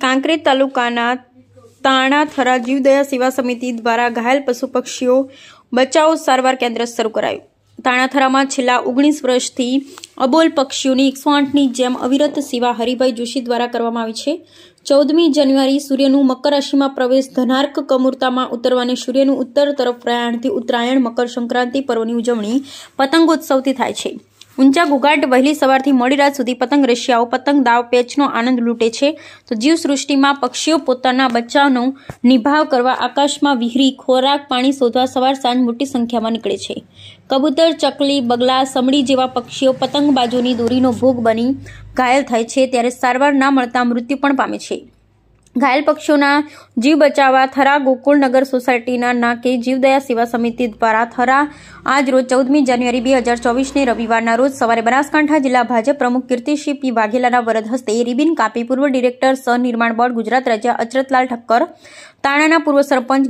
કાંકરેજ તાલુકાના તાણાથરા જીવદયા સેવા સમિતિ દ્વારા ઘાયલ પશુ પક્ષીઓ બચાવ સારવાર કેન્દ્ર શરૂ કરાયું। તાણાથરામાં છેલ્લા 19 વર્ષથી અબોલ પક્ષીઓની 108ની જેમ અવિરત સેવા હરિભાઈ જોશી દ્વારા કરવામાં આવી છે। 14મી જાન્યુઆરી સૂર્યનું મકર રાશિમાં પ્રવેશ, ધનાર્ક કમુરતામાં ઉતરવાને સૂર્યનું ઉત્તર તરફ પ્રયાણથી ઉત્તરાયણ, મકર સંક્રાંતિ પર્વની ઉજવણી પતંગોત્સવથી થાય છે। ઊંચા ઘોઘાટ વહેલી સવારથી મોડી રાત સુધી પતંગ રશિયાઓ પતંગ દાવ પેચનો આનંદ લૂંટે છે, તો જીવસૃષ્ટિમાં પક્ષીઓ પોતાના બચ્ચાનો નિભાવ કરવા આકાશમાં વિહરી ખોરાક પાણી શોધવા સવાર સાંજ મોટી સંખ્યામાં નીકળે છે। કબૂતર, ચકલી, બગલા, સમડી જેવા પક્ષીઓ પતંગબાજોની દોરીનો ભોગ બની ઘાયલ થાય છે, ત્યારે સારવાર ના મળતા મૃત્યુ પણ પામે છે। ઘાયલ પક્ષીઓના જીવ બચાવવા થરા ગોકુળનગર સોસાયટીના નાકે જીવદયા સેવા સમિતિ દ્વારા થરા આજ રોજ 14મી જાન્યુઆરી 2024ને રવિવારના રોજ સવારે બનાસકાંઠા જિલ્લા ભાજપ પ્રમુખ કીર્તિસિંહ પી વાઘેલાના વરદ હસ્તે રિબિન કાપી પૂર્વ ડિરેક્ટર સહનિર્માણ બોર્ડ ગુજરાત રાજ્ય અચરતલાલ ઠક્કર, તાણાના પૂર્વ સરપંચ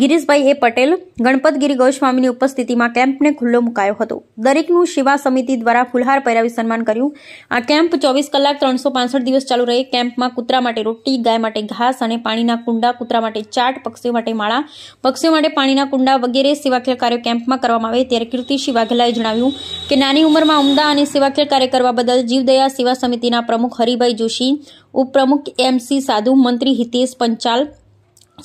ગિરીશભાઈ એ પટેલ, ગણપતગીરી ગૌસ્વામીની ઉપસ્થિતિમાં કેમ્પને ખુલ્લો મુકાયો હતો। દરેકનું સેવા સમિતિ દ્વારા ફુલહાર પહેરાવી સન્માન કર્યું। આ કેમ્પ 24 કલાક 365 દિવસ ચાલુ રહે। કેમ્પમાં કૂતરા માટે રોટલી, ગાય માટે ઘાસ અને પાણીના કુંડા, કૂતરા માટે ચાટ, પક્ષીઓ માટે માળા, પક્ષીઓ માટે પાણીના કુંડા વગેરે સેવાકીય કાર્યો કેમ્પમાં કરવામાં આવે। ત્યારે કીર્તિસિંહ વાઘેલાએ જણાવ્યું કે નાની ઉંમરમાં ઉમદા અને સેવાકીય કાર્ય કરવા બદલ જીવદયા સેવા સમિતિના પ્રમુખ હરિભાઈ જોશી, ઉપપ્રમુખ MC સાધુ, મંત્રી હિતેશ પંચાલ,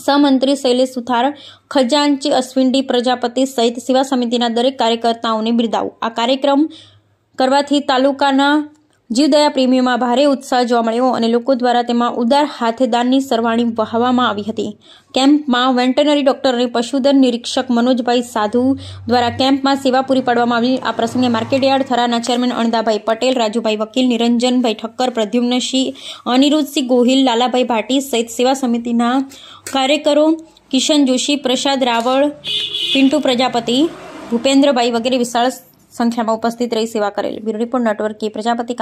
સહમંત્રી શૈલેષ સુથાર, ખજાનચી અશ્વિનડી પ્રજાપતિ સહિત સેવા સમિતિના દરેક કાર્યકર્તાઓને બિરદાવ્યું। આ કાર્યક્રમ કરવાથી તાલુકાના જીવદયા પ્રેમીઓમાં ભારે ઉત્સાહ જોવા મળ્યો અને લોકો દ્વારા તેમાં ઉદાર હાથે દાનની સરવાણી વહાવવામાં આવી હતી। કેમ્પમાં વેટરનરી ડોક્ટર અને પશુધન નિરીક્ષક મનોજભાઈ સાધુ દ્વારા કેમ્પમાં સેવા પૂરી પાડવામાં આવી। આ પ્રસંગે માર્કેટયાર્ડ થરાના ચેરમેન અણદાભાઈ પટેલ, રાજુભાઈ વકીલ, નિરંજનભાઈ ઠક્કર, પ્રદ્યુમ્નસિંહ, અનિરુદ્ધસિંહ ગોહિલ, લાલાભાઈ ભાટી સહિત સેવા સમિતિના કાર્યકરો કિશન જોશી, પ્રસાદ રાવળ, પિન્ટુ પ્રજાપતિ, ભૂપેન્દ્રભાઈ વગેરે વિશાળ સંખ્યામાં ઉપસ્થિત રહી સેવા કરેલ। બ્યુરો રિપોર્ટ નેટવર્ક કે પ્રજાપતિ।